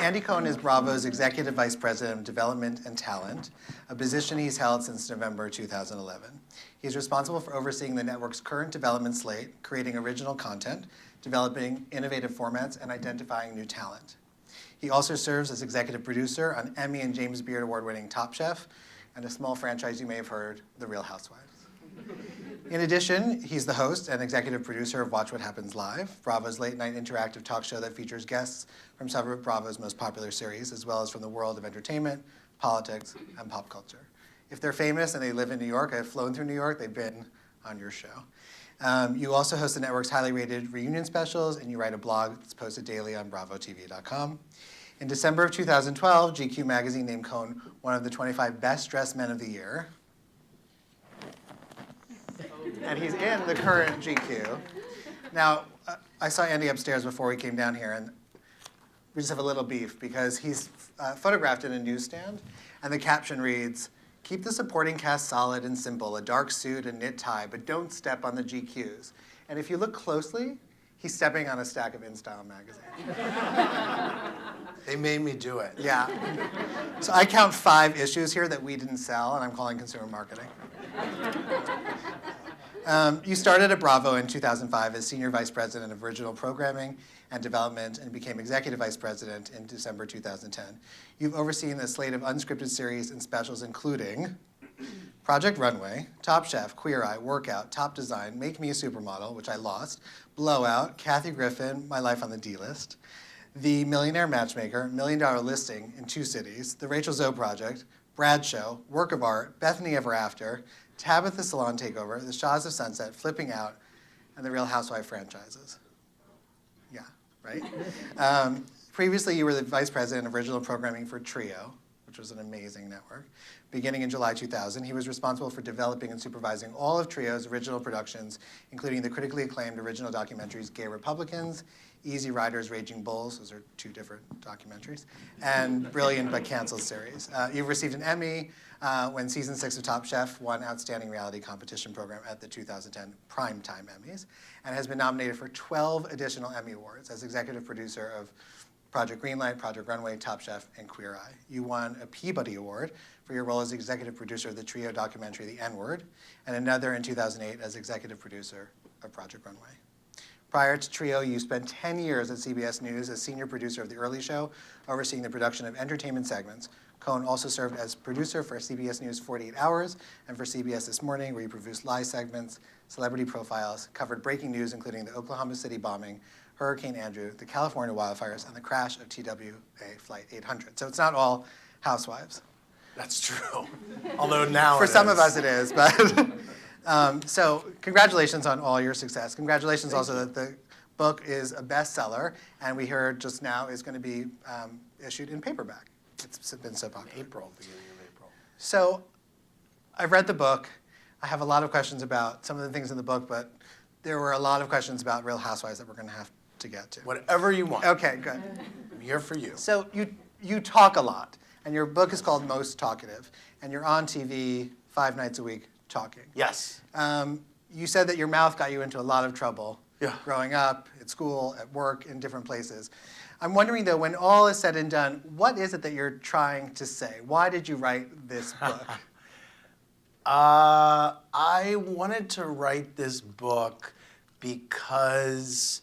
Andy Cohen is Bravo's Executive Vice President of Development and Talent, a position he's held since November 2011. He's responsible for overseeing the network's current development slate, creating original content, developing innovative formats, and identifying new talent. He also serves as executive producer on Emmy and James Beard Award-winning Top Chef, and a small franchise you may have heard, The Real Housewives. In addition, he's the host and executive producer of Watch What Happens Live, Bravo's late-night interactive talk show that features guests from several of Bravo's most popular series, as well as from the world of entertainment, politics, and pop culture. If they're famous and they live in New York, I've flown through New York, they've been on your show. You also host the network's highly rated reunion specials, and you write a blog that's posted daily on bravotv.com. In December of 2012, GQ magazine named Cohen one of the 25 best-dressed men of the year. And he's in the current GQ. Now, I saw Andy upstairs before we came down here, and we just have a little beef because he's photographed in a newsstand, and the caption reads, "Keep the supporting cast solid and simple, a dark suit and knit tie, but don't step on the GQs." And if you look closely, he's stepping on a stack of InStyle magazine. They made me do it. Yeah. So I count 5 issues here that we didn't sell, and I'm calling consumer marketing. You started at Bravo in 2005 as Senior Vice President of Original Programming and Development and became Executive Vice President in December 2010. You've overseen a slate of unscripted series and specials including Project Runway, Top Chef, Queer Eye, Workout, Top Design, Make Me a Supermodel, which I lost, Blowout, Kathy Griffin, My Life on the D-List, The Millionaire Matchmaker, $1 Million Listing in 2 cities, The Rachel Zoe Project, Brad Show, Work of Art, Bethany Ever After, Tabitha Salon Takeover, The Shaws of Sunset, Flipping Out, and the Real Housewife franchises. Yeah, right? Previously, you were the Vice President of Original Programming for Trio, which was an amazing network. Beginning in July 2000, he was responsible for developing and supervising all of Trio's original productions, including the critically acclaimed original documentaries Gay Republicans, Easy Riders, Raging Bulls, those are 2 different documentaries, and Brilliant But Canceled series. You've received an Emmy when season 6 of Top Chef won Outstanding Reality Competition Program at the 2010 Primetime Emmys, and has been nominated for 12 additional Emmy Awards as executive producer of Project Greenlight, Project Runway, Top Chef, and Queer Eye. You won a Peabody Award for your role as executive producer of the Trio documentary The N-Word, and another in 2008 as executive producer of Project Runway. Prior to Trio, you spent 10 years at CBS News as senior producer of The Early Show, overseeing the production of entertainment segments. Cohen also served as producer for CBS News 48 Hours and for CBS This Morning, where he produced live segments, celebrity profiles, covered breaking news, including the Oklahoma City bombing, Hurricane Andrew, the California wildfires, and the crash of TWA Flight 800. So it's not all housewives. That's true. Although now For some of us it is, but so congratulations on all your success. Congratulations also that the book is a bestseller, and we heard just now is going to be issued in paperback. It's been so popular. Beginning of April. So I've read the book. I have a lot of questions about some of the things in the book, but there were a lot of questions about Real Housewives that we're going to have to get to. Whatever you want. Okay, good. I'm here for you. So you talk a lot, and your book is called Most Talkative, and you're on TV 5 nights a week talking. Yes. You said that your mouth got you into a lot of trouble growing up, at school, at work, in different places. I'm wondering, though, when all is said and done, what is it that you're trying to say? Why did you write this book? I wanted to write this book because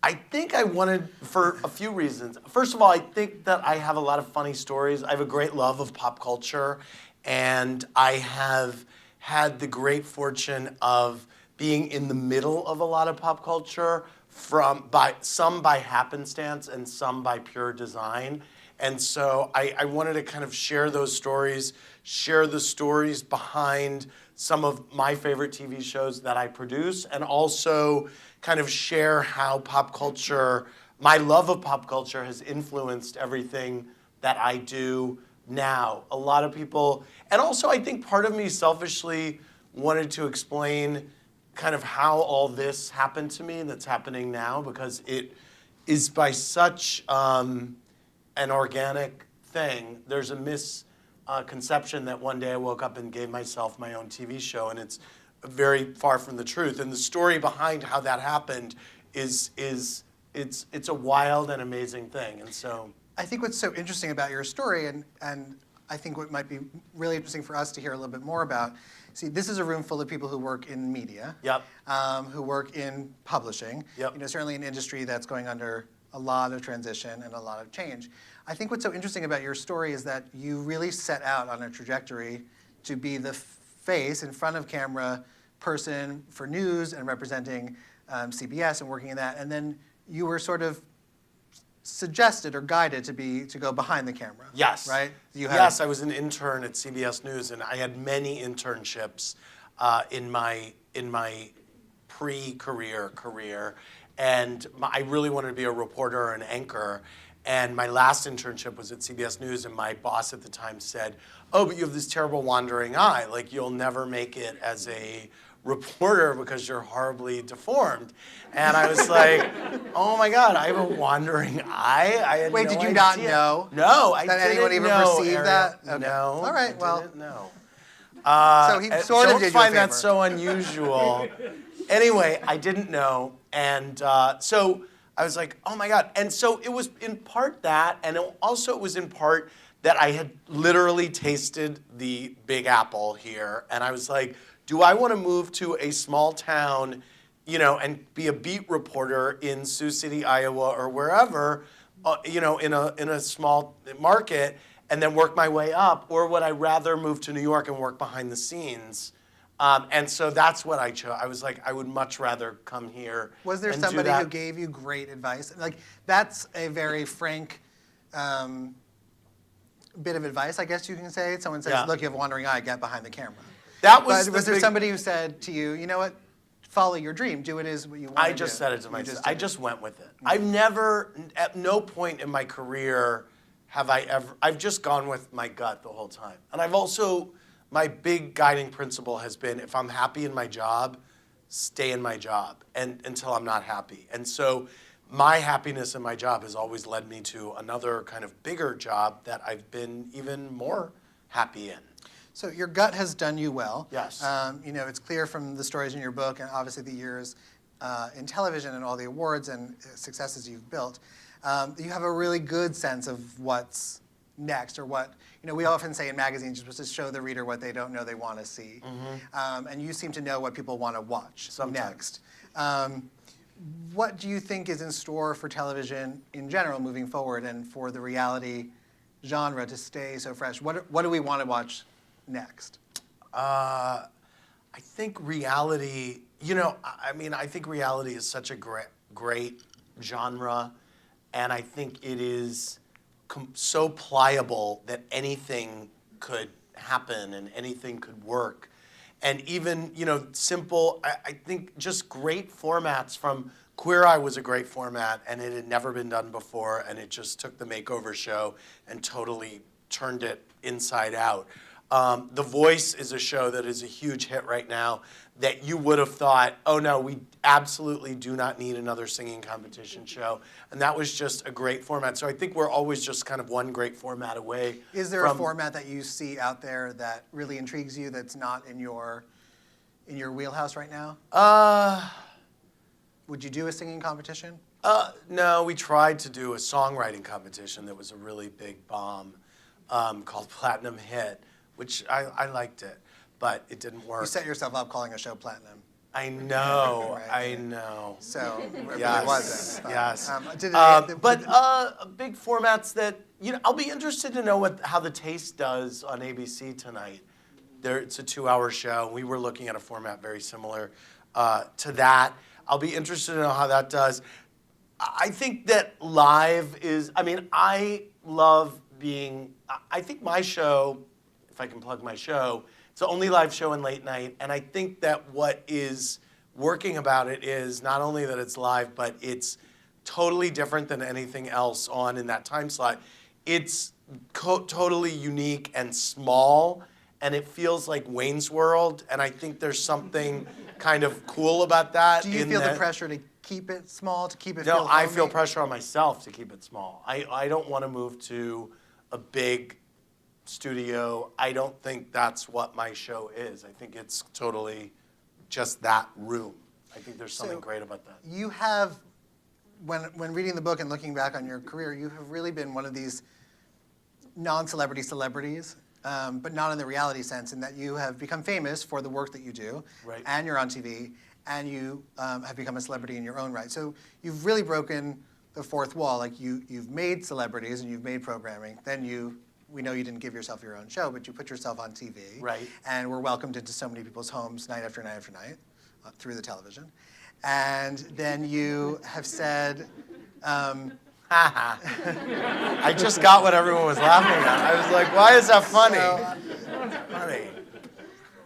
I think I wanted, for a few reasons. First of all, I think that I have a lot of funny stories. I have a great love of pop culture, and I have had the great fortune of being in the middle of a lot of pop culture, some by happenstance and some by pure design. And so I wanted to kind of share those stories, share the stories behind some of my favorite TV shows that I produce, and also kind of share how pop culture, my love of pop culture, has influenced everything that I do now. A lot of people, and also I think part of me selfishly wanted to explain kind of how all this happened to me that's happening now, because it is by such an organic thing. There's a misconception that one day I woke up and gave myself my own TV show, and it's very far from the truth. And the story behind how that happened is it's a wild and amazing thing. And so I think what's so interesting about your story, and I think what might be really interesting for us to hear a little bit more about, see, this is a room full of people who work in media, Yep. Who work in publishing, Yep. Certainly an industry that's going under a lot of transition and a lot of change. I think what's so interesting about your story is that you really set out on a trajectory to be the face in front of camera person for news and representing CBS and working in that, and then you were sort of suggested or guided to go behind the camera. Yes. Right? Yes, I was an intern at CBS News, and I had many internships in my pre-career career, and I really wanted to be a reporter or an anchor. And my last internship was at CBS News, and my boss at the time said, "Oh, but you have this terrible wandering eye. Like, you'll never make it as a reporter because you're horribly deformed." And I was like, "Oh my God, I have a wandering eye." I had Wait, no did you idea. not know? No, I that didn't anyone even know, perceived Ariel. that? Okay. No. All right, well. I didn't know. So he sort of don't did you a find that favor. so unusual. Anyway, I didn't know, and so I was like, "Oh my God!" And so it was in part that, and it was in part that I had literally tasted the Big Apple here, and I was like, "Do I want to move to a small town, and be a beat reporter in Sioux City, Iowa, or wherever, in a small market?" And then work my way up, or would I rather move to New York and work behind the scenes? And so that's what I chose. I was like, I would much rather come here. Was there and do somebody that. who gave you great advice? Like, that's a very frank bit of advice, I guess you can say. Someone says, Yeah. "Look, you have a wandering eye, get behind the camera." That was. But was there somebody who said to you, "You know what? Follow your dream. Do what it is what you want to do." I just said it to You myself. just I did it. just went with it. I've never, at no point in my career, have I ever. I've just gone with my gut the whole time, and I've also. My big guiding principle has been, if I'm happy in my job, stay in my job and until I'm not happy. And so my happiness in my job has always led me to another kind of bigger job that I've been even more happy in. So your gut has done you well. Yes. It's clear from the stories in your book and obviously the years in television and all the awards and successes you've built. You have a really good sense of what's next, or what, we often say in magazines, you're supposed to show the reader what they don't know they want to see. And you seem to know what people want to watch Sometimes. next. What do you think is in store for television in general moving forward, and for the reality genre to stay so fresh? What do we want to watch next? I think reality, I think reality is such a great genre, and I think it is so pliable that anything could happen and anything could work. And even, simple, I think just great formats from Queer Eye was a great format, and it had never been done before, and it just took the makeover show and totally turned it inside out. The Voice is a show that is a huge hit right now that you would have thought, oh no, we absolutely do not need another singing competition show. And that was just a great format. So I think we're always just kind of one great format away. Is there a format that you see out there that really intrigues you that's not in your wheelhouse right now? Would you do a singing competition? No, we tried to do a songwriting competition that was a really big bomb called Platinum Hit, which I liked it, but it didn't work. You set yourself up calling a show platinum. I know, Right. I know. So it Yes, wasn't. yes. But Big formats that, I'll be interested to know how The Taste does on ABC tonight. It's a 2-hour show. We were looking at a format very similar to that. I'll be interested to know how that does. I think that live is, I think my show, if I can plug my show, it's the only live show in late night, and I think that what is working about it is not only that it's live, but it's totally different than anything else on in that time slot. It's totally unique and small, and it feels like Wayne's World, and I think there's something kind of cool about that. do you feel the pressure to keep it small, to keep it No, feel I feel homey? pressure on myself to keep it small. I don't want to move to a big studio. I don't think that's what my show is. I think it's totally just that room. I think there's something So great about that. You have when reading the book and looking back on your career, you have really been one of these non-celebrity celebrities, but not in the reality sense, in that you have become famous for the work that you do, Right. and you're on TV, and you have become a celebrity in your own right. So you've really broken the fourth wall. Like you've made celebrities and you've made programming. Then we know you didn't give yourself your own show, but you put yourself on TV, Right. and were welcomed into so many people's homes night after night after night through the television. And then you have said. I just got what everyone was laughing at. I was like, why is that funny? Funny.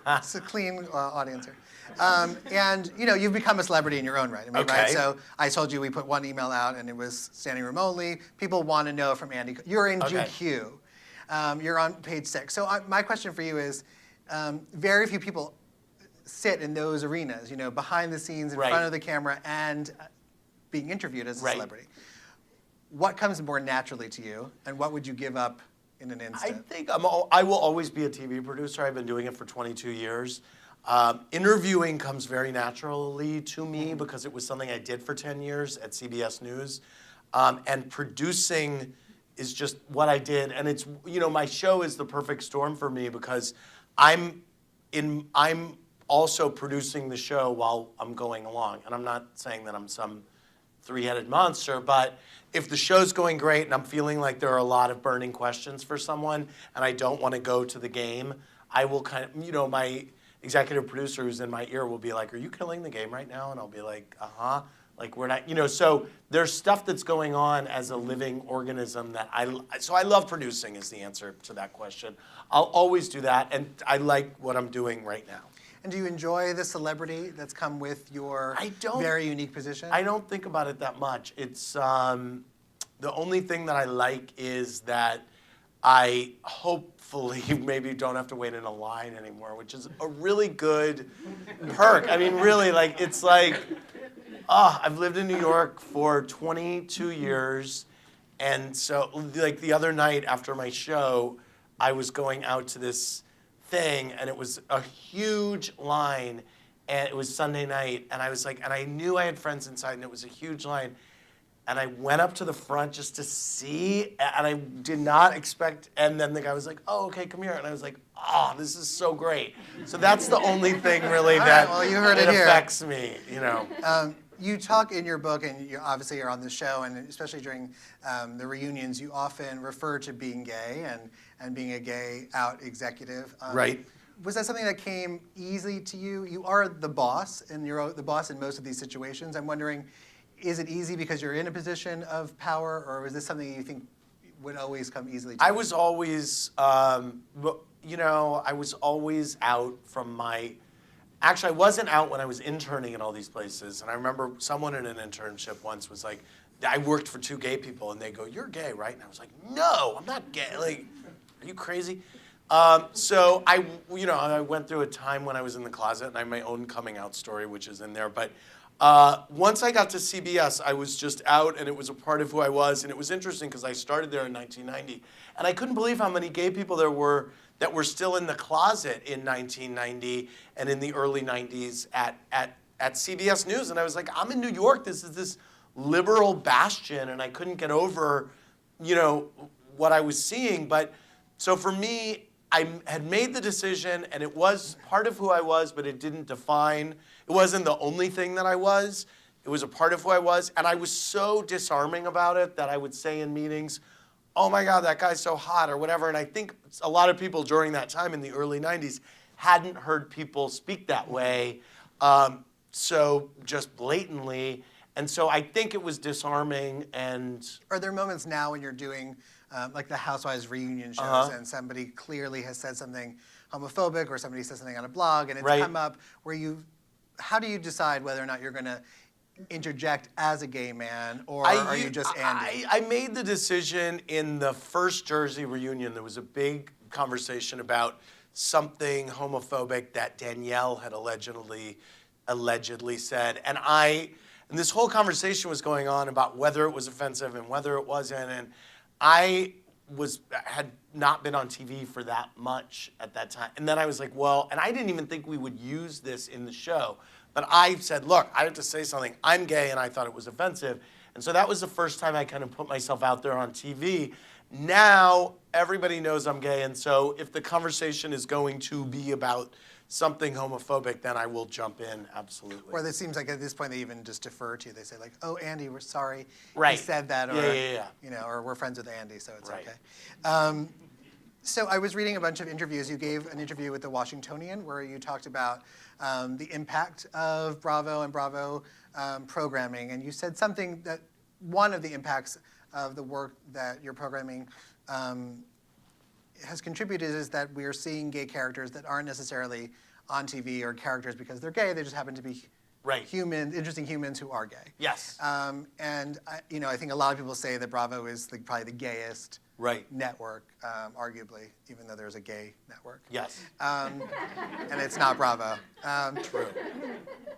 It's a clean audience here. And you've become a celebrity in your own right. I mean, Okay. right? So I told you we put one email out and it was standing room only. People want to know from Andy. You're in Okay. GQ. You're on page 6. So my question for you is, very few people sit in those arenas, behind the scenes, in Right. front of the camera, and being interviewed as a Right. celebrity. What comes more naturally to you, and what would you give up in an I instant? think I will always be a TV producer. I've been doing it for 22 years. Interviewing comes very naturally to me because it was something I did for 10 years at CBS News. And producing is just what I did. And it's, my show is the perfect storm for me because I'm also producing the show while I'm going along. And I'm not saying that I'm some three-headed monster, but if the show's going great and I'm feeling like there are a lot of burning questions for someone and I don't want to go to the game, I will kind of, my executive producer who's in my ear will be like, are you killing the game right now? And I'll be like, uh-huh. Like we're not, so there's stuff that's going on as a living organism that so I love producing is the answer to that question. I'll always do that, and I like what I'm doing right now. And do you enjoy the celebrity that's come with your very unique position? I don't think about it that much. It's the only thing that I like is that I hopefully maybe don't have to wait in a line anymore, which is a really good perk. I mean, really, it's like, I've lived in New York for 22 years, and so the other night after my show, I was going out to this thing, and it was a huge line, and it was Sunday night, and I was like, and I knew I had friends inside, and it was a huge line, and I went up to the front just to see, and I did not expect, and then the guy was like, oh, okay, come here, and I was like, this is so great. So that's the only thing really that well, you heard it here. affects me, You talk in your book, and you obviously are on the show, and especially during the reunions, you often refer to being gay and being a gay out executive. Right. Was that something that came easily to you? You are the boss, and you're the boss in most of these situations. I'm wondering, is it easy because you're in a position of power, or is this something you think would always come easily to you? I was always, I was always out from my. Actually, I wasn't out when I was interning in all these places. And I remember someone in an internship once was like, I worked for 2 gay people, and they go, you're gay, right? And I was like, no, I'm not gay. Like, are you crazy? So I went through a time when I was in the closet, and I have my own coming out story, which is in there. But once I got to CBS, I was just out, and it was a part of who I was. And it was interesting because I started there in 1990. And I couldn't believe how many gay people there were that were still in the closet in 1990 and in the early 90s at CBS News. And I was like, I'm in New York. This is this liberal bastion, and I couldn't get over, what I was seeing. But so for me, I had made the decision, and it was part of who I was, but it didn't define. It wasn't the only thing that I was. It was a part of who I was. And I was so disarming about it that I would say in meetings, oh my God, that guy's so hot or whatever. And I think a lot of people during that time in the early 90s hadn't heard people speak that way so just blatantly. And so I think it was disarming. And are there moments now when you're doing like the Housewives reunion shows and somebody clearly has said something homophobic or somebody says something on a blog and it's come up where how do you decide whether or not you're going to interject as a gay man, or are you just Andy? I made the decision in the first Jersey reunion. There was a big conversation about something homophobic that Danielle had allegedly said, and this whole conversation was going on about whether it was offensive and whether it wasn't, and I had not been on TV for that much at that time, and then I was like, well, and I didn't even think we would use this in the show. But I said, look, I have to say something. I'm gay, and I thought it was offensive. And so that was the first time I kind of put myself out there on TV. Now everybody knows I'm gay, and so if the conversation is going to be about something homophobic, then I will jump in, absolutely. Or it seems like at this point they even just defer to you. They say like, "Oh, Andy, we're sorry Right. he said that," or Yeah. you know, or "We're friends with Andy, so it's Right. okay." So I was reading a bunch of interviews. You gave an interview with the Washingtonian where you talked about the impact of Bravo and Bravo programming, and you said something that one of the impacts of the work that your programming has contributed is that we're seeing gay characters that aren't necessarily on TV or characters because they're gay. They just happen to be interesting humans who are gay. Yes. And I think a lot of people say that Bravo is probably the gayest network, arguably, even though there's a gay network. Yes. And it's not Bravo. True.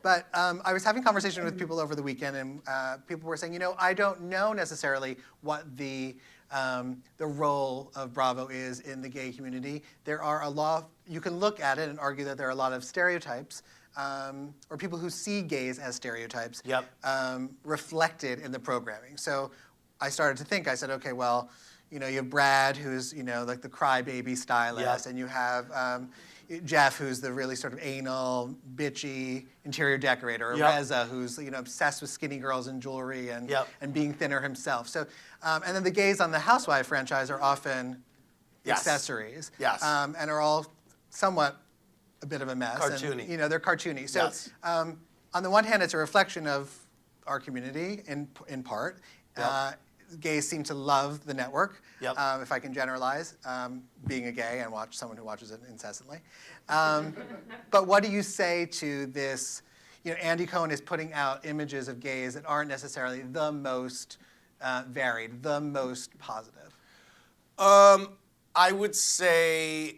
But I was having conversation with people over the weekend, and people were saying, I don't know necessarily what the role of Bravo is in the gay community. There are a lot. You can look at it and argue that there are a lot of stereotypes, or people who see gays as stereotypes, reflected in the programming. So I started to think. I said, okay, well, you have Brad, who's like the crybaby stylist, and you have Jeff, who's the really sort of anal, bitchy interior decorator, or Reza, who's obsessed with skinny girls and jewelry and being thinner himself. So, and then the gays on the Housewife franchise are often accessories, and are all somewhat a bit of a mess. Cartoony. And, they're cartoony. So, on the one hand, it's a reflection of our community in part. Gays seem to love the network, if I can generalize, being a gay and someone who watches it incessantly. But what do you say to this? Andy Cohen is putting out images of gays that aren't necessarily the most varied, the most positive. I would say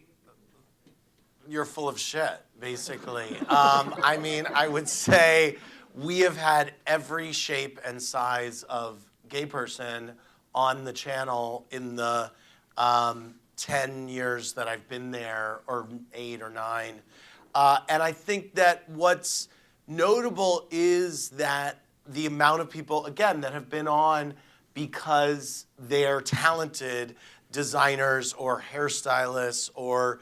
you're full of shit, basically. I would say we have had every shape and size of gay person on the channel in the 10 years that I've been there, or 8 or 9. And I think that what's notable is that the amount of people, again, that have been on because they're talented designers or hairstylists or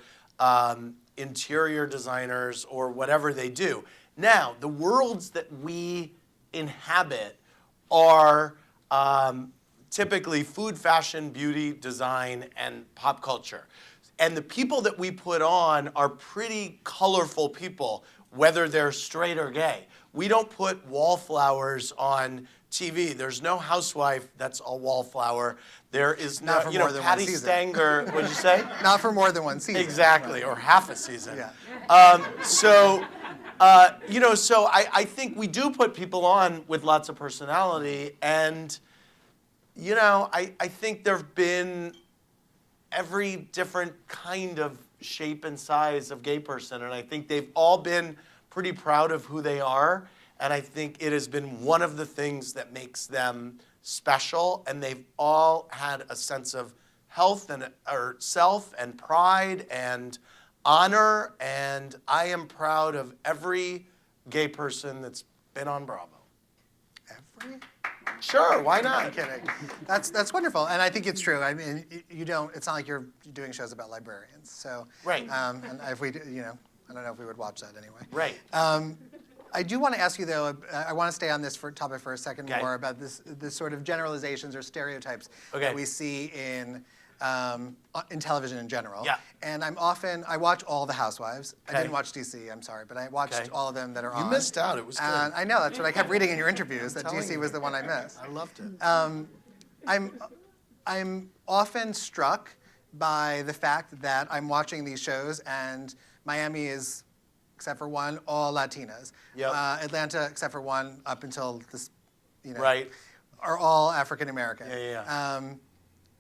interior designers or whatever they do. Now, the worlds that we inhabit are typically food, fashion, beauty, design, and pop culture. And the people that we put on are pretty colorful people, whether they're straight or gay. We don't put wallflowers on TV. There's no housewife that's a wallflower. There is no, Patty Stanger, what'd you say? Not for more than one season. Exactly, or half a season. So I think we do put people on with lots of personality, and I think there have been every different kind of shape and size of gay person, and I think they've all been pretty proud of who they are, and I think it has been one of the things that makes them special, and they've all had a sense of health or self and pride and honor, and I am proud of every gay person that's been on Bravo. Every? Sure, why not? I'm kidding. That's wonderful, and I think it's true. I mean, it's not like you're doing shows about librarians. So right. And if we, I don't know if we would watch that anyway. Right. I do want to ask you though. I want to stay on this topic for a second more about this sort of generalizations or stereotypes that we see in television in general. Yeah. And I watch all the Housewives. I didn't watch DC, I'm sorry, but I watched all of them that are on. You missed out, it was good. I know, that's what I kept reading in your interviews, that DC was the one I missed. I loved it. I'm often struck by the fact that I'm watching these shows and Miami is, except for one, all Latinas. Atlanta, except for one, up until this, are all African American.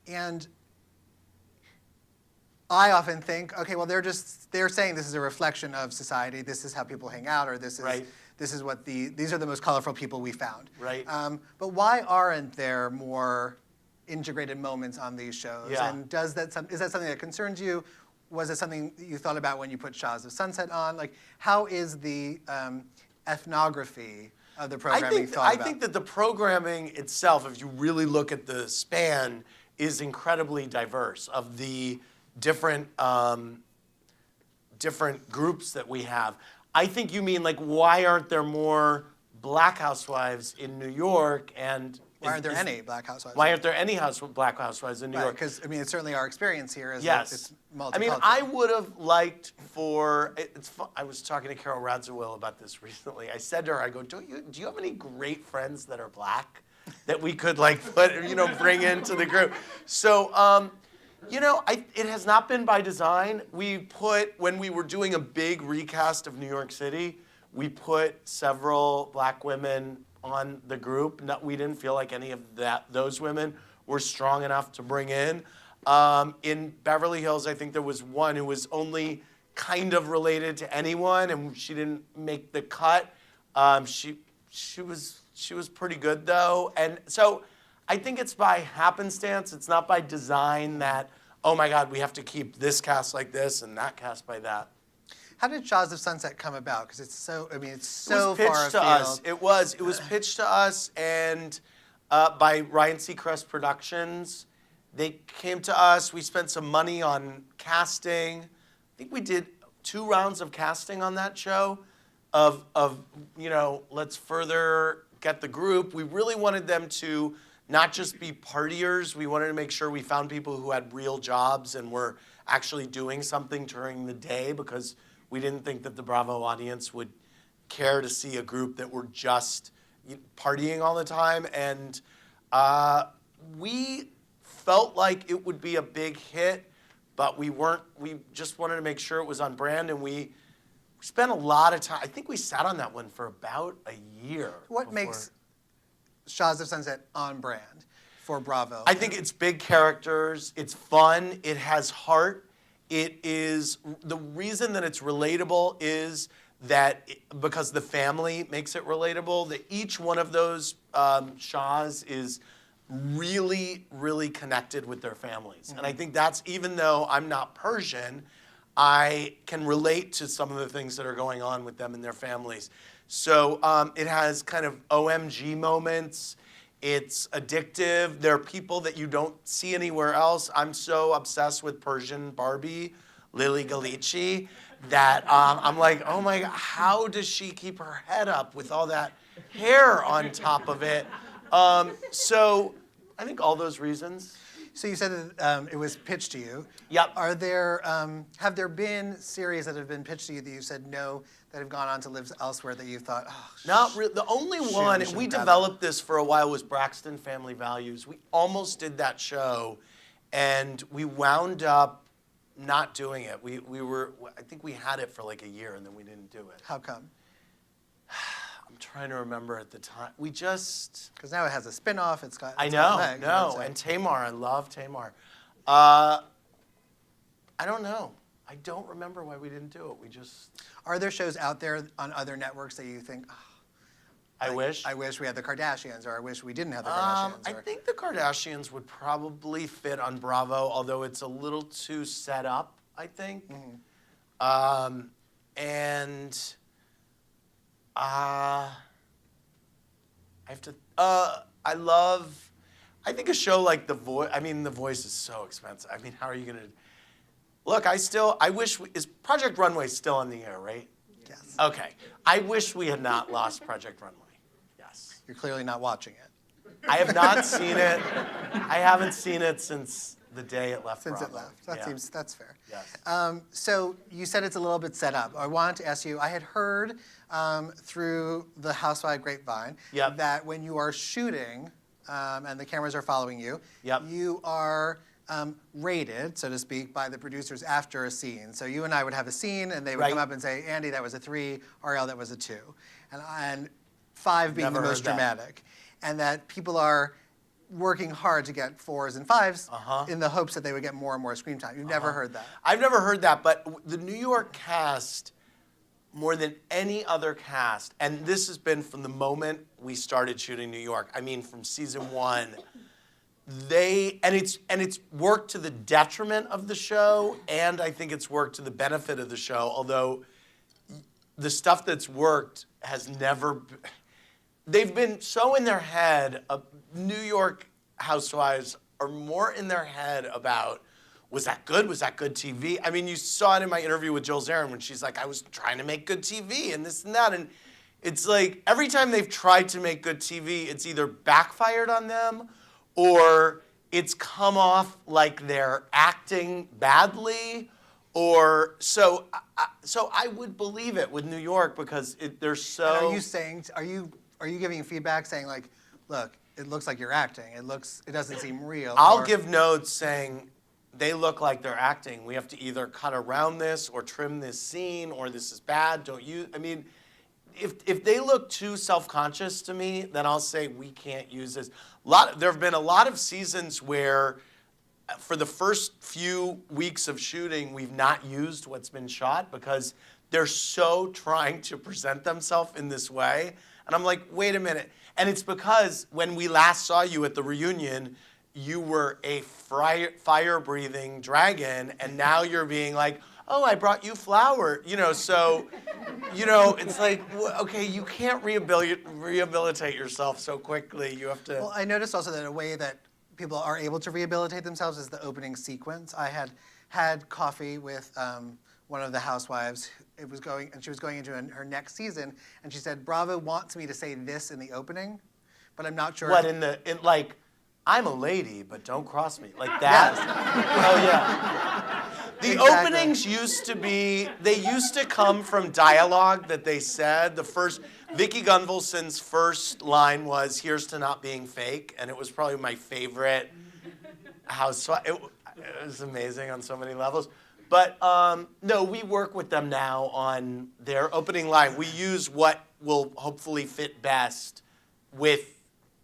And I often think, okay, well, they're saying this is a reflection of society. This is how people hang out, or this is what these are the most colorful people we found. But why aren't there more integrated moments on these shows? And is that something that concerns you? Was it something that you thought about when you put Shahs of Sunset on? Like, how is the ethnography of the programming thought about? I think that the programming itself, if you really look at the span, is incredibly diverse of the different different groups that we have. I think you mean like why aren't there more Black housewives in New York and why aren't there any Black housewives? Why aren't there any Black housewives in New York? Because I mean, it's certainly our experience here. Is Yes. that it's multicultural. I mean, I would have liked for I was talking to Carol Radziwill about this recently. I said to her, I go, do you have any great friends that are Black that we could like put, bring into the group? So, it has not been by design. When we were doing a big recast of New York City, we put several Black women on the group. We didn't feel like any of those women were strong enough to bring in. In Beverly Hills, I think there was one who was only kind of related to anyone, and she didn't make the cut. She was pretty good though, and so I think it's by happenstance. It's not by design that, oh my God, we have to keep this cast like this and that cast by that. How did Shaws of Sunset come about? Because it's so far afield. It was pitched to us and by Ryan Seacrest Productions. They came to us. We spent some money on casting. I think we did 2 rounds of casting on that show of let's further get the group. We really wanted them to not just be partiers. We wanted to make sure we found people who had real jobs and were actually doing something during the day, because we didn't think that the Bravo audience would care to see a group that were just partying all the time. And we felt like it would be a big hit, but we just wanted to make sure it was on brand, and we spent a lot of time. I think we sat on that one for about a year. What makes Shaws of Sunset on brand for Bravo? I think it's big characters, it's fun, it has heart. It is, the reason that it's relatable is that because the family makes it relatable, that each one of those Shaws is really, really connected with their families. Mm-hmm. And I think that's, even though I'm not Persian, I can relate to some of the things that are going on with them and their families. So it has kind of OMG moments. It's addictive. There are people that you don't see anywhere else. I'm so obsessed with Persian Barbie, Lily Ghalichi, that I'm like, oh my God, how does she keep her head up with all that hair on top of it? So I think all those reasons. So you said that it was pitched to you. Yep. Have there been series that have been pitched to you that you said no, that have gone on to live elsewhere that you thought, oh, not really. The only one, and we developed this for a while, was Braxton Family Values. We almost did that show, and we wound up not doing it. I think we had it for like a year, and then we didn't do it. How come? I'm trying to remember at the time. We just... Because now it has a spin-off. It's got... I know, and Tamar. I love Tamar. I don't know. I don't remember why we didn't do it. We just... Are there shows out there on other networks that you think, oh, I wish we had the Kardashians, or I wish we didn't have the Kardashians? I think the Kardashians would probably fit on Bravo, although it's a little too set up, I think. Mm-hmm. And I have to... I think a show like The Voice... I mean, The Voice is so expensive. I mean, how are you going to... Look, I wish... Is Project Runway still on the air, right? Yes. Okay. I wish we had not lost Project Runway. Yes. You're clearly not watching it. I have not seen it. I haven't seen it since the day it left Since Bravo. it left. That's fair. Yes. So you said it's a little bit set up. I wanted to ask you, I had heard through the Housewife grapevine that when you are shooting and the cameras are following you, you are rated, so to speak, by the producers after a scene. So you and I would have a scene, and they would come up and say, Andy, that was a 3, Ariel, that was a 2. And 5 being the most dramatic. And that people are working hard to get 4s and 5s in the hopes that they would get more and more screen time. You've never heard that? I've never heard that, but the New York cast, more than any other cast, and this has been from the moment we started shooting New York, I mean from season 1, it's worked to the detriment of the show, and I think it's worked to the benefit of the show, although the stuff that's worked has never... they've been so in their head. New York housewives are more in their head about, was that good? Was that good TV? I mean, you saw it in my interview with Jill Zarin when she's like, I was trying to make good TV and this and that. And it's like every time they've tried to make good TV, it's either backfired on them or it's come off like they're acting badly. Or so I would believe it with New York because they're so. And are you giving feedback saying like, look, it looks like you're acting. It doesn't seem real. I'll give notes saying they look like they're acting. We have to either cut around this or trim this scene or this is bad. Don't use. I mean, if they look too self-conscious to me, then I'll say we can't use this. There have been a lot of seasons where, for the first few weeks of shooting, we've not used what's been shot because they're so trying to present themselves in this way. And I'm like, wait a minute. And it's because when we last saw you at the reunion, you were a fire-breathing dragon, and now you're being like, oh, I brought you flour. So, it's like, okay, you can't rehabilitate yourself so quickly. You have to. Well, I noticed also that a way that people are able to rehabilitate themselves is the opening sequence. I had coffee with one of the housewives. She was going into her next season, and she said, Bravo wants me to say this in the opening, but I'm not sure. What, like, I'm a lady, but don't cross me. Like that? Yes. Oh, yeah. The Exactly. openings they used to come from dialogue that they said. Vicki Gunvalson's first line was, here's to not being fake, and it was probably my favorite housewife. It was amazing on so many levels. But no, we work with them now on their opening line. We use what will hopefully fit best with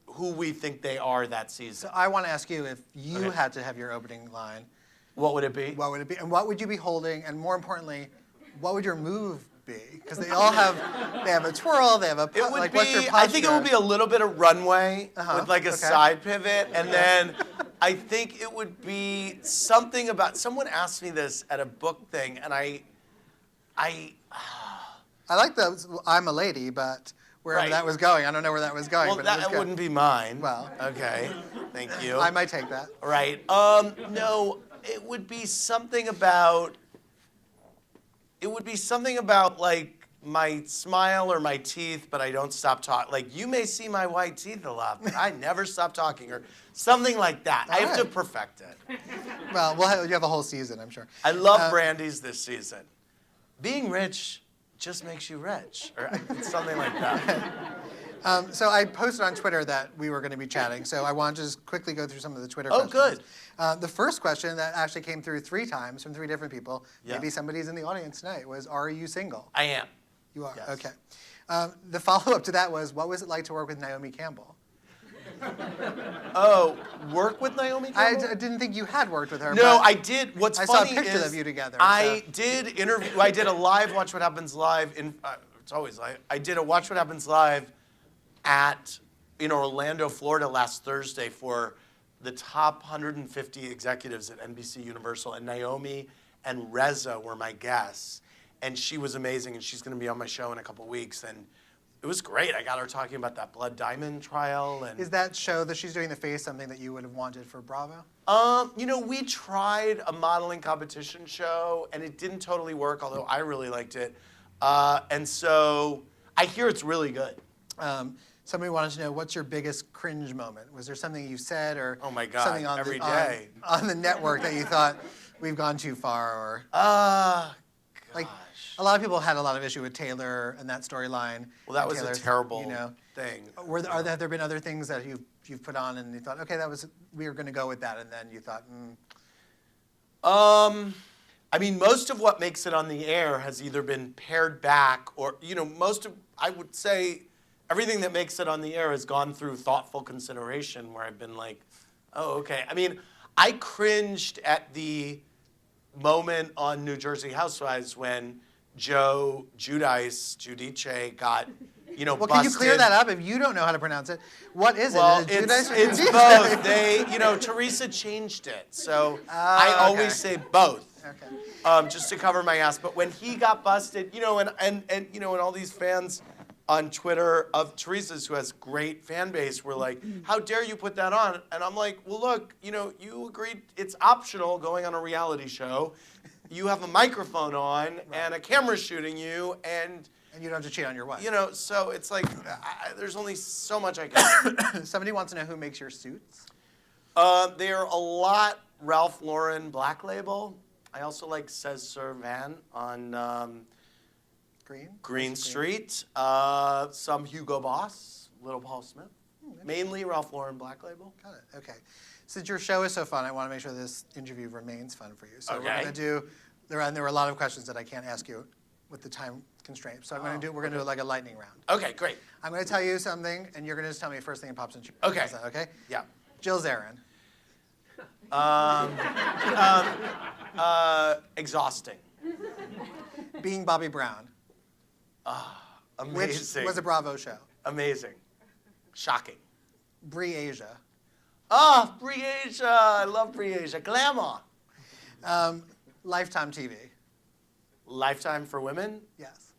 who we think they are that season. So I want to ask you, if you had to have your opening line, what would it be? what would it be? And what would you be holding? And more importantly, what would your move be? Because they have a twirl, they have a, It would like, be, what's your posture? I think it would be a little bit of runway with like a side pivot. And then I think it would be something about, someone asked me this at a book thing, and I like the I'm a lady, but wherever that was going, I don't know where that was going. well, but that wouldn't be mine. Well. Okay, thank you. I might take that. Right. No, it would be something about, like my smile or my teeth, but I don't stop talking. Like, you may see my white teeth a lot, but I never stop talking, or something like that. I have to perfect it. Well, you have a whole season, I'm sure. I love Brandy's this season. Being rich just makes you rich, or something like that. So I posted on Twitter that we were going to be chatting, so I want to just quickly go through some of the Twitter questions. Good. The first question that actually came through 3 times from 3 different people, maybe somebody's in the audience tonight, was, are you single? I am. You are? Yes. Okay. The follow-up to that was, what was it like to work with Naomi Campbell? Oh, work with Naomi Campbell? I didn't think you had worked with her. No, but I did. What's I funny saw a picture is of you together. I did interview. I did a live Watch What Happens Live in. It's always live. I did a Watch What Happens Live in Orlando, Florida last Thursday for the top 150 executives at NBC Universal, and Naomi and Reza were my guests, and she was amazing, and she's going to be on my show in a couple weeks, and it was great. I got her talking about that Blood Diamond trial. And is that show that she's doing the face something that you would have wanted for Bravo? We tried a modeling competition show, and it didn't totally work, although I really liked it. And so I hear it's really good. Somebody wanted to know, what's your biggest cringe moment? Was there something you said or Oh my God, something on every the, day. On the network that you thought we've gone too far? Or like a lot of people had a lot of issue with Taylor and that storyline. Well, that was Taylor's, a terrible thing. Have there been other things that you've put on and you thought, okay, we were going to go with that, and then you thought, I mean, most of what makes it on the air has either been pared back or, I would say everything that makes it on the air has gone through thoughtful consideration where I've been like, oh, okay. I mean, I cringed at the moment on New Jersey Housewives when Joe Giudice got, well, busted. can you clear that up if you don't know how to pronounce it? What is it? Well, Is it Giudice or it's Giudice? both. Teresa changed it, so I always say both. Okay. Just to cover my ass. But when he got busted, and all these fans on Twitter of Teresa's, who has great fan base, were like, how dare you put that on? And I'm like, well, look, you agreed it's optional going on a reality show. You have a microphone on and a camera shooting you, and you don't have to cheat on your wife. So it's like, there's only so much I can. Somebody wants to know who makes your suits. They are a lot Ralph Lauren Black Label. I also like Says Sir Van on Green Street. Some Hugo Boss, Little Paul Smith. Mainly Ralph Lauren Black Label. Got it. Okay. Since your show is so fun, I want to make sure this interview remains fun for you. So we're going to do. There were a lot of questions that I can't ask you with the time constraint. So we're going to do like a lightning round. Okay, great. I'm going to tell you something, and you're going to just tell me the first thing that pops into your head. Okay. Yeah. Jill Zarin. Exhausting. Being Bobby Brown. Amazing. Which was a Bravo show. Amazing. Shocking. Brie Asia. Brie Asia. I love Brie Asia. Glamour. Lifetime TV. Lifetime for women? Yes.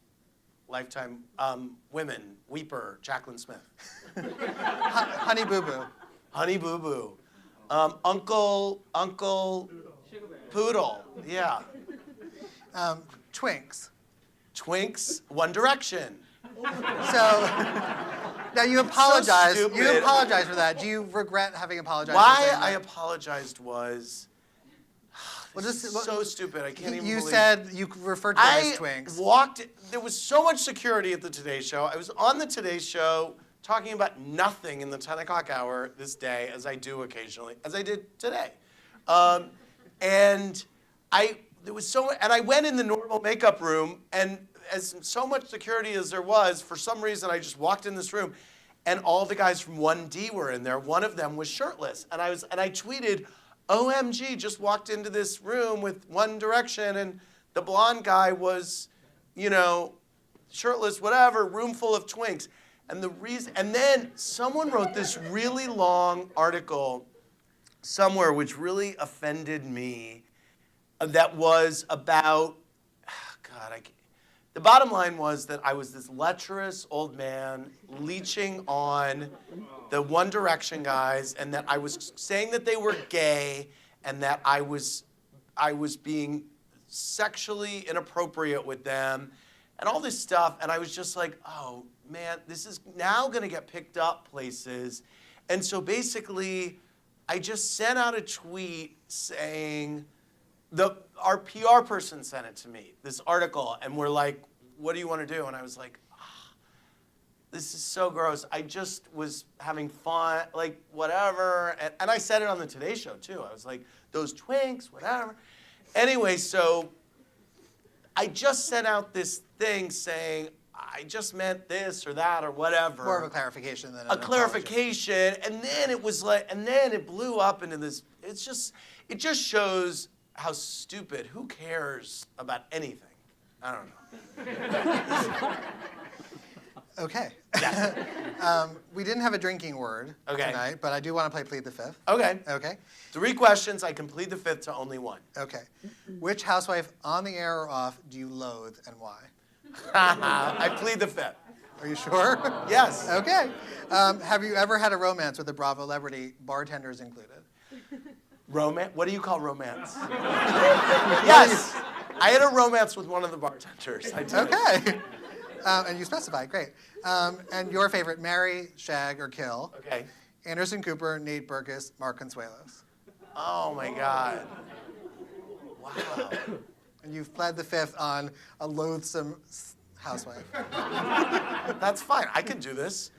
Lifetime women. Weeper. Jacqueline Smith. Honey Boo Boo. Honey Boo Boo. Uncle Poodle. Yeah. Twinks. Twinks. One Direction. So now you apologize. So you apologize for that. Do you regret having apologized? Why I apologized was so stupid. I can't even believe. You said you referred to them as twinks. There was so much security at the Today Show. I was on the Today Show talking about nothing in the 10 o'clock hour this day, as I do occasionally, as I did today. And I went in the normal makeup room, and as so much security as there was, for some reason I just walked in this room, and all the guys from 1D were in there. One of them was shirtless, and I tweeted, OMG, just walked into this room with One Direction, and the blonde guy was, shirtless, whatever, room full of twinks. And then someone wrote this really long article somewhere which really offended me that was about, the bottom line was that I was this lecherous old man leeching on the One Direction guys, and that I was saying that they were gay, and that I was being sexually inappropriate with them, and all this stuff. And I was just like, oh man, this is now going to get picked up places. And so basically, I just sent out a tweet saying, our PR person sent it to me, this article, and we're like, what do you want to do? And I was like, this is so gross. I just was having fun, like whatever. And I said it on the Today Show too. I was like, those twinks, whatever. Anyway, so I just sent out this thing saying, I just meant this or that or whatever. More of a clarification than a clarification. And then it was like, and then it blew up into this. It just shows how stupid. Who cares about anything? I don't know. Okay. Yes. We didn't have a drinking word tonight, but I do want to play Plead the Fifth. Okay. Okay. 3 questions. I can plead the fifth to only 1. Okay. Which housewife, on the air or off, do you loathe and why? I plead the fifth. Are you sure? Yes. Okay. Have you ever had a romance with a Bravo celebrity, bartenders included? Romance? What do you call romance? Yes. I had a romance with one of the bartenders. I did. Okay. And you specified, great. And your favorite, marry, shag, or kill? Okay. Anderson Cooper, Nate Berkus, Mark Consuelos. Oh my God. Wow. And you've pled the fifth on a loathsome housewife. That's fine. I can do this.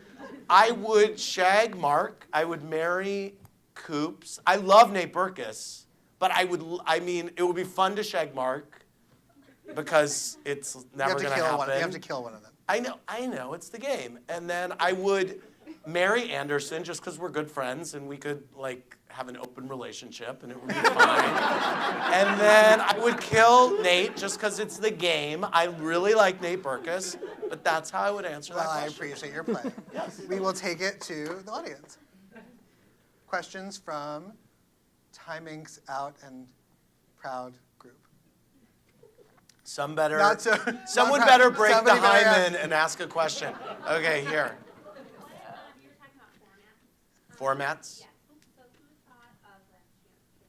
I would shag Mark. I would marry Coops. I love Nate Berkus, but it would be fun to shag Mark because it's never going to happen. You have to kill one of them. I know. It's the game. And then I would marry Anderson just because we're good friends and we could have an open relationship and it would be fine. And then I would kill Nate just because it's the game. I really like Nate Berkus, but that's how I would answer that question. I appreciate your play. Yes. We will take it to the audience. Questions from Timing's Out and Proud group. Some better. Not so. Someone not better break the somebody better hymen and ask a question. Okay, here. You were talking about Formats? formats. Yeah. So who thought of Last Chance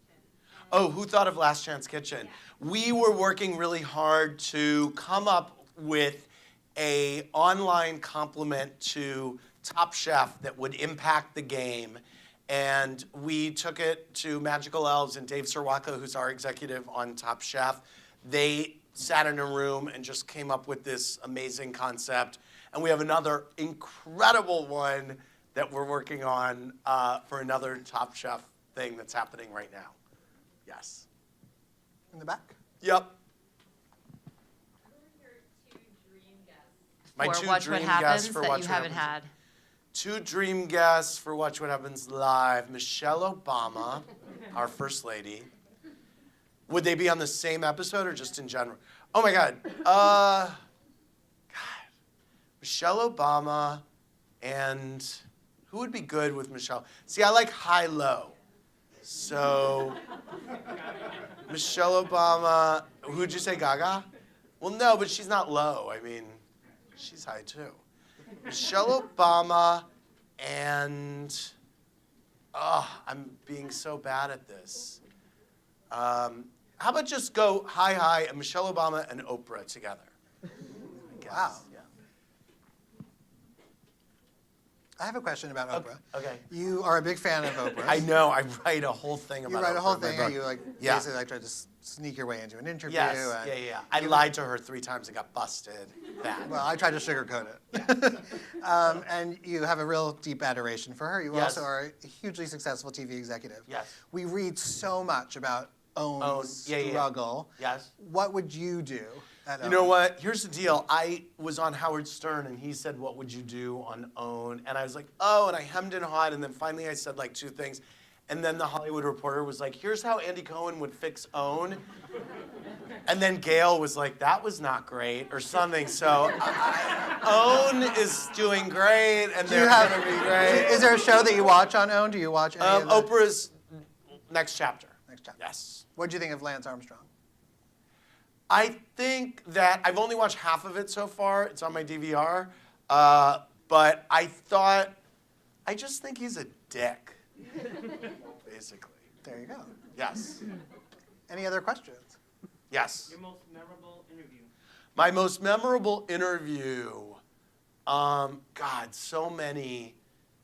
Kitchen? Oh, who thought of Last Chance Kitchen? Yeah. We were working really hard to come up with a online complement to Top Chef that would impact the game. And we took it to Magical Elves and Dave Serwaka, who's our executive on Top Chef. They sat in a room and just came up with this amazing concept. And we have another incredible one that we're working on for another Top Chef thing that's happening right now. Yes. In the back. Yep. Who are your two dream guests? My Or two Watch What dream Happens guests for that Watch you What haven't Happens. had. Two dream guests for Watch What Happens Live. Michelle Obama, our First Lady. Would they be on the same episode or just in general? Oh my God. God. Michelle Obama and who would be good with Michelle? See, I like high-low. So, Michelle Obama, who'd you say, Gaga? Well, no, but she's not low. I mean, she's high too. Michelle Obama and, I'm being so bad at this. How about just go hi, and Michelle Obama and Oprah together? I guess. Wow. Yeah. I have a question about Oprah. Okay. You are a big fan of Oprah. I know. I write a whole thing about You write a Oprah whole in my thing, book. and you like Yeah. basically like try to sneak your way into an interview. Yes. And Yeah. I lied to her 3 times and got busted. Bad. Well, I tried to sugarcoat it. And you have a real deep adoration for her. You Yes. also are a hugely successful TV executive. Yes. We read so much about OWN's Yeah. struggle. Yes. What would you do at You know OWN? what? Here's the deal. I was on Howard Stern, and he said, "What would you do on OWN?" And I was like, "Oh," and I hemmed and hawed, and then finally I said like 2 things. And then the Hollywood Reporter was like, "Here's how Andy Cohen would fix OWN." And then Gail was like, "That was not great," or something. So OWN is doing great, and Do you they're have? going to be great. Is there a show that you watch on OWN? Do you watch any of the Oprah's next chapter. Next chapter. Yes. What do you think of Lance Armstrong? I think that I've only watched half of it so far. It's on my DVR. But I just think he's a dick, basically. There you go. Yes. Any other questions? Yes. Your most memorable interview. My most memorable interview. God, so many.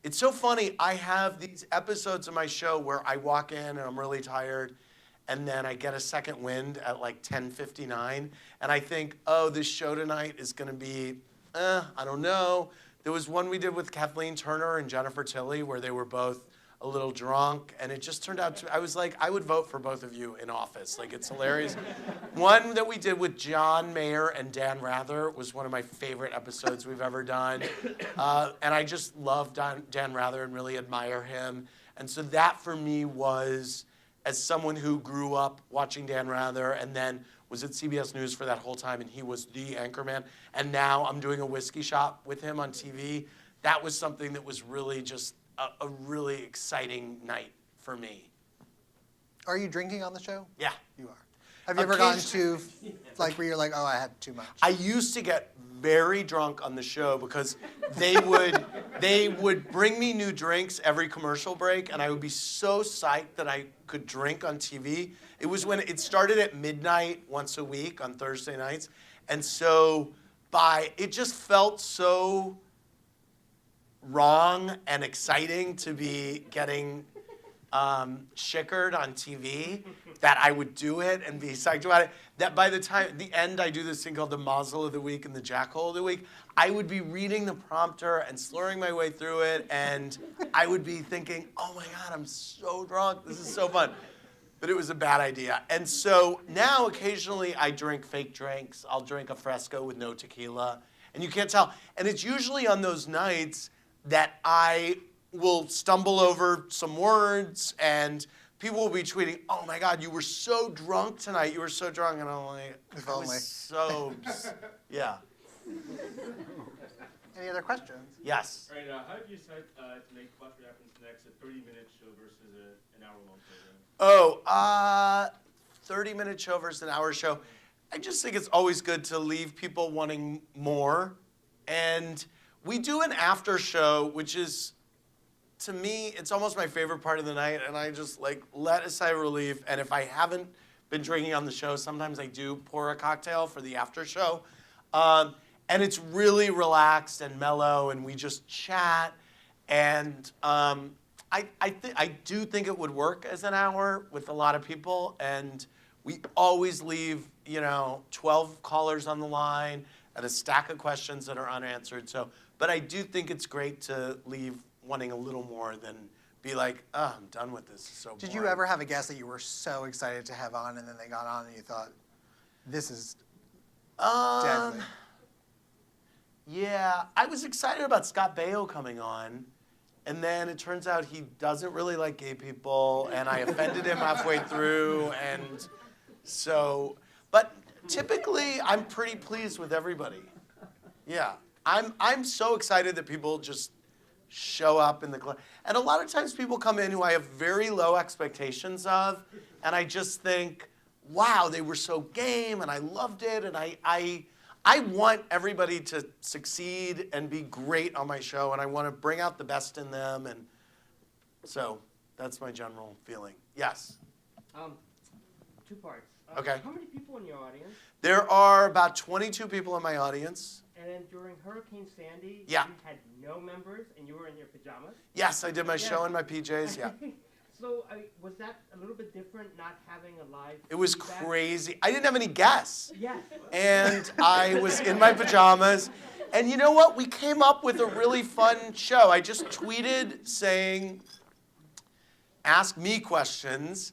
It's so funny. I have these episodes of my show where I walk in and I'm really tired, and then I get a second wind at like 10:59, and I think, oh, this show tonight is going to be, I don't know. There was one we did with Kathleen Turner and Jennifer Tilly where they were both a little drunk, and it just turned out to, I was like, I would vote for both of you in office. Like, it's hilarious. One that we did with John Mayer and Dan Rather was one of my favorite episodes we've ever done. And I just love Dan Rather and really admire him. And so that for me was, as someone who grew up watching Dan Rather and then was at CBS News for that whole time, and he was the anchorman, and now I'm doing a whiskey shop with him on TV, that was something that was really just a really exciting night for me. Are you drinking on the show? Yeah. You are. Have you ever gotten to, Occasionally. like, where you're like, oh, I had too much? I used to get very drunk on the show because they would bring me new drinks every commercial break, and I would be so psyched that I could drink on TV. It was when it started at midnight once a week on Thursday nights, and so it just felt so wrong and exciting to be getting shickered on TV that I would do it and be psyched about it. That by the time, the end, I do this thing called the Mazel of the Week and the Jackhole of the Week. I would be reading the prompter and slurring my way through it, and I would be thinking, oh my God, I'm so drunk. This is so fun. But it was a bad idea. And so now occasionally I drink fake drinks. I'll drink a Fresco with no tequila, and you can't tell. And it's usually on those nights that I will stumble over some words, and people will be tweeting, oh my God, you were so drunk tonight. You were so drunk. And I'm like, If I only. was so, yeah. Any other questions? Yes. All right, how did you decide to make Watch What Happens Next a 30-minute show versus an hour-long program? Oh, 30-minute show versus an hour show. I just think it's always good to leave people wanting more. And we do an after show, which is, to me, it's almost my favorite part of the night. And I just like let a sigh of relief. And if I haven't been drinking on the show, sometimes I do pour a cocktail for the after show. And it's really relaxed and mellow, and we just chat. And I do think it would work as an hour with a lot of people. And we always leave, 12 callers on the line and a stack of questions that are unanswered. But I do think it's great to leave wanting a little more than be like, oh, I'm done with this. It's so Did boring. you ever have a guest that you were so excited to have on, and then they got on, and you thought, this is deadly? Yeah, I was excited about Scott Baio coming on, and then it turns out he doesn't really like gay people, and I offended him halfway through, and so, but typically I'm pretty pleased with everybody. Yeah, I'm so excited that people just show up in the club, and a lot of times people come in who I have very low expectations of, and I just think, wow, they were so game, and I loved it, and I want everybody to succeed and be great on my show, and I want to bring out the best in them, and so that's my general feeling. Yes? Two parts. Okay. How many people in your audience? There are about 22 people in my audience. And then during Hurricane Sandy, Yeah. you had no members and you were in your pajamas? Yes, I did my show Yeah. in my PJs, yeah. So was that a little bit different not having a live It was feedback? crazy. I didn't have any guests. Yes. And I was in my pajamas. And you know what? We came up with a really fun show. I just tweeted saying, ask me questions.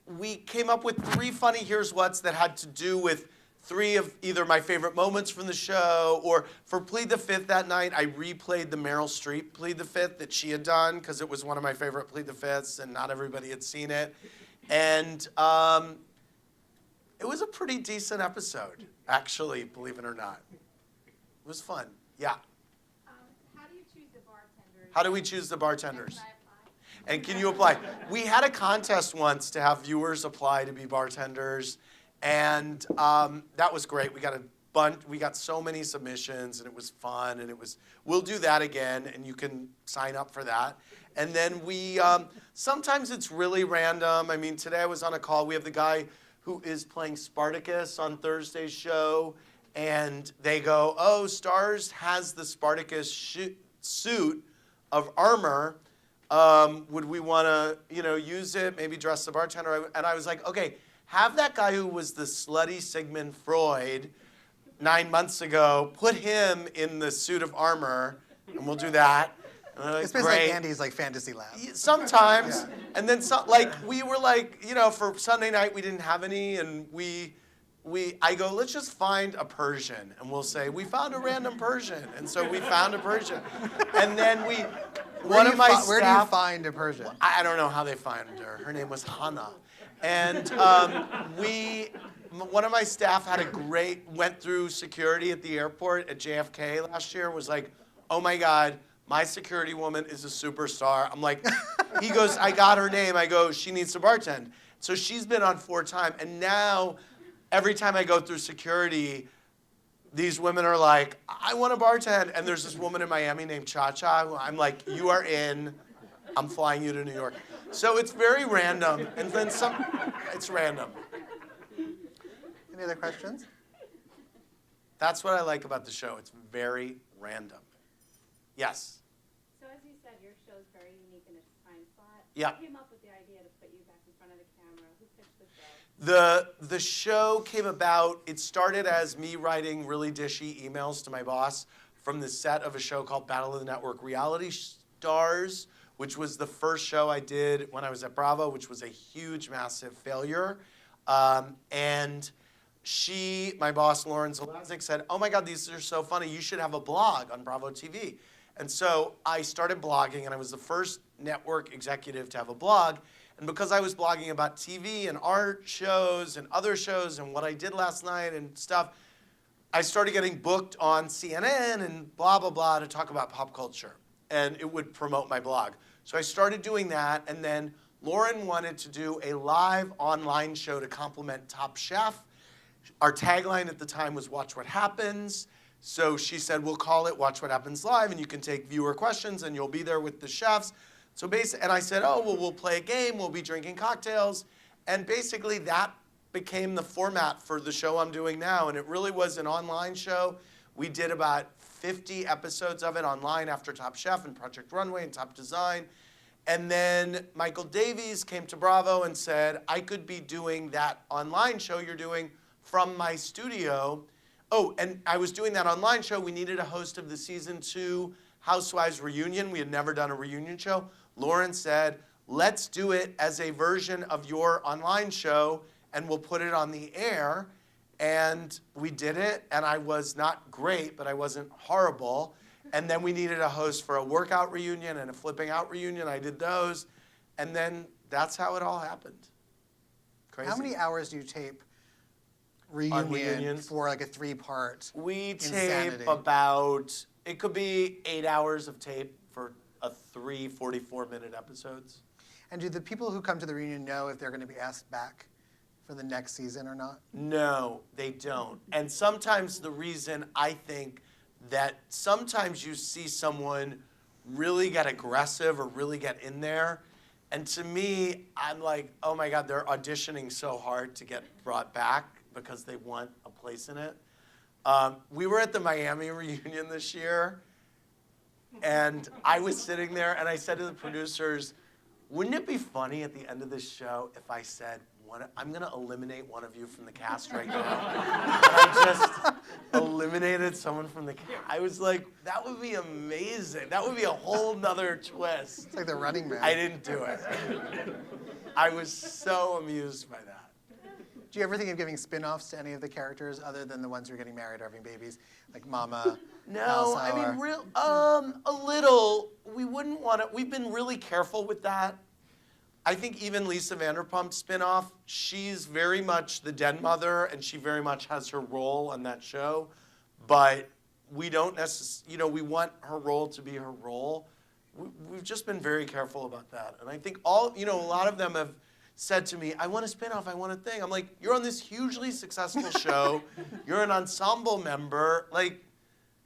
We came up with 3 funny Here's What's that had to do with 3 of either my favorite moments from the show, or for Plead the Fifth that night, I replayed the Meryl Streep Plead the Fifth that she had done because it was one of my favorite Plead the Fifths and not everybody had seen it. And it was a pretty decent episode, actually, believe it or not. It was fun. Yeah. How do you choose the bartenders? How do we choose the bartenders? Can I apply? And can you apply? We had a contest once to have viewers apply to be bartenders, and that was great. We got a bunch. We got so many submissions, and it was fun. And we'll do that again, and you can sign up for that. And then we sometimes it's really random. I mean, today I was on a call. We have the guy who is playing Spartacus on Thursday's show, and they go, "Oh, Stars has the Spartacus suit of armor. Would we want to, use it? Maybe dress the bartender?" And I was like, "Okay, have that guy who was the slutty Sigmund Freud 9 months ago. Put him in the suit of armor, and we'll do that." It's basically like Andy's fantasy lab. Sometimes, Yeah. and then we were for Sunday night we didn't have any, and I go, let's just find a Persian, and we'll say we found a random Persian, and so we found a Persian, and then Where do you find a Persian? I don't know how they find her. Her name was Hannah, and one of my staff went through security at the airport at JFK last year. Was like, oh my God. My security woman is a superstar. I'm like, he goes, I got her name. I go, she needs to bartend. So she's been on 4 times. And now, every time I go through security, these women are like, I want to bartend. And there's this woman in Miami named Cha-Cha who I'm like, you are in. I'm flying you to New York. So it's very random. And then it's random. Any other questions? That's what I like about the show. It's very random. Yes. So as you said, your show's very unique in its time slot. Yeah. Who came up with the idea to put you back in front of the camera? Who pitched the show? The show came about, it started as me writing really dishy emails to my boss from the set of a show called Battle of the Network Reality Stars, which was the first show I did when I was at Bravo, which was a huge, massive failure. And my boss, Lauren Zalaznik, said, oh my God, these are so funny. You should have a blog on Bravo TV. And so I started blogging, and I was the first network executive to have a blog. And because I was blogging about TV and art shows and other shows and what I did last night and stuff, I started getting booked on CNN and blah, blah, blah to talk about pop culture. And it would promote my blog. So I started doing that, and then Lauren wanted to do a live online show to complement Top Chef. our tagline at the time was "Watch What Happens." So she said, "We'll call it Watch What Happens Live, and you can take viewer questions, and you'll be there with the chefs." So and I said, "Oh, well, we'll play a game. We'll be drinking cocktails," and basically that became the format for the show I'm doing now. And it really was an online show. We did about 50 episodes of it online after Top Chef and Project Runway and Top Design. And then Michael Davies came to Bravo and said, I could be doing that online show you're doing from my studio. Oh, and I was doing that online show. We needed a host of the season 2 Housewives reunion. We had never done a reunion show. Lauren said, let's do it as a version of your online show, and we'll put it on the air. And we did it, and I was not great, but I wasn't horrible. And then we needed a host for a workout reunion and a flipping out reunion. I did those. And then that's how it all happened. Crazy. How many hours do you tape On reunion reunions? for like a 3-part? We insanity? tape about, it could be 8 hours of tape for a 3 44-minute episodes. And do the people who come to the reunion know if they're going to be asked back for the next season or not? No, they don't. And sometimes the reason I think that sometimes you see someone really get aggressive or really get in there, and to me, I'm like, oh my God, they're auditioning so hard to get brought back because they want a place in it. We were at the Miami reunion this year, and I was sitting there, and I said to the producers, wouldn't it be funny at the end of this show if I said, I'm going to eliminate one of you from the cast right now? And I just eliminated someone from the cast. I was like, that would be amazing. That would be a whole nother twist. It's like the Running Man. I didn't do it. I was so amused by that. Do you ever think of giving spin-offs to any of the characters other than the ones who are getting married or having babies? Like Mama, No, I Elsa, mean, a little. We wouldn't want to. We've been really careful with that. I think even Lisa Vanderpump's spinoff, she's very much the den mother, and she very much has her role on that show. But we don't necessarily, we want her role to be her role. We've just been very careful about that. And I think a lot of them have said to me, I want a spinoff, I want a thing. I'm like, you're on this hugely successful show. You're an ensemble member. Like,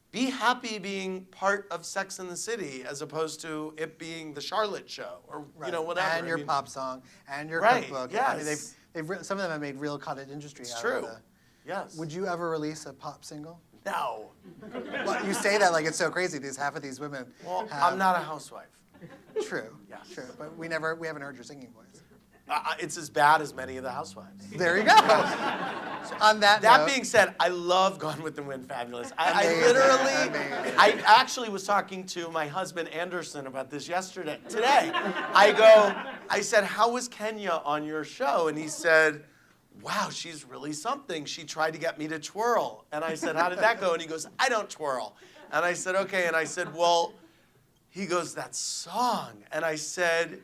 be happy being part of Sex and the City as opposed to it being the Charlotte show or whatever. And your pop song and your Right, cookbook. yes. I mean, some of them have made real cottage industry It's out true. of the. Yes. Would you ever release a pop single? No. Well, you say that like it's so crazy. Half of these women. Well, have, I'm not a housewife. True. Yes. True. But we haven't heard your singing voice. It's as bad as many of the housewives. There you go. So on that That note, being said, I love Gone with the Wind Fabulous. I Amazing, literally, amazing. I actually was talking to my husband Anderson about this today. I said, how was Kenya on your show? And he said, wow, she's really something. She tried to get me to twirl. And I said, how did that go? And he goes, I don't twirl. And I said, okay. And I said, well, he goes, that song. And I said,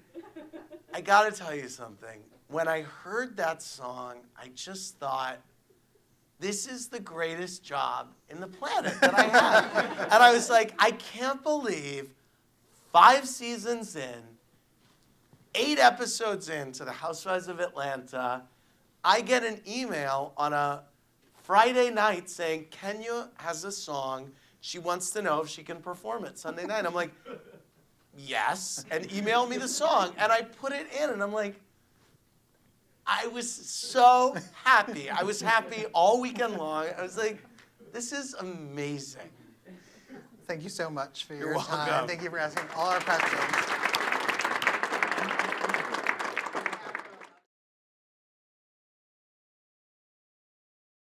I got to tell you something. When I heard that song, I just thought, this is the greatest job in the planet that I have. And I was like, I can't believe 5 seasons in, 8 episodes into The Housewives of Atlanta, I get an email on a Friday night saying, Kenya has a song. She wants to know if she can perform it Sunday night. I'm like, yes, and email me the song. And I put it in, and I'm like, I was so happy. I was happy all weekend long. I was like, this is amazing. thank you so much for You're your time. welcome. Thank you for asking all our questions.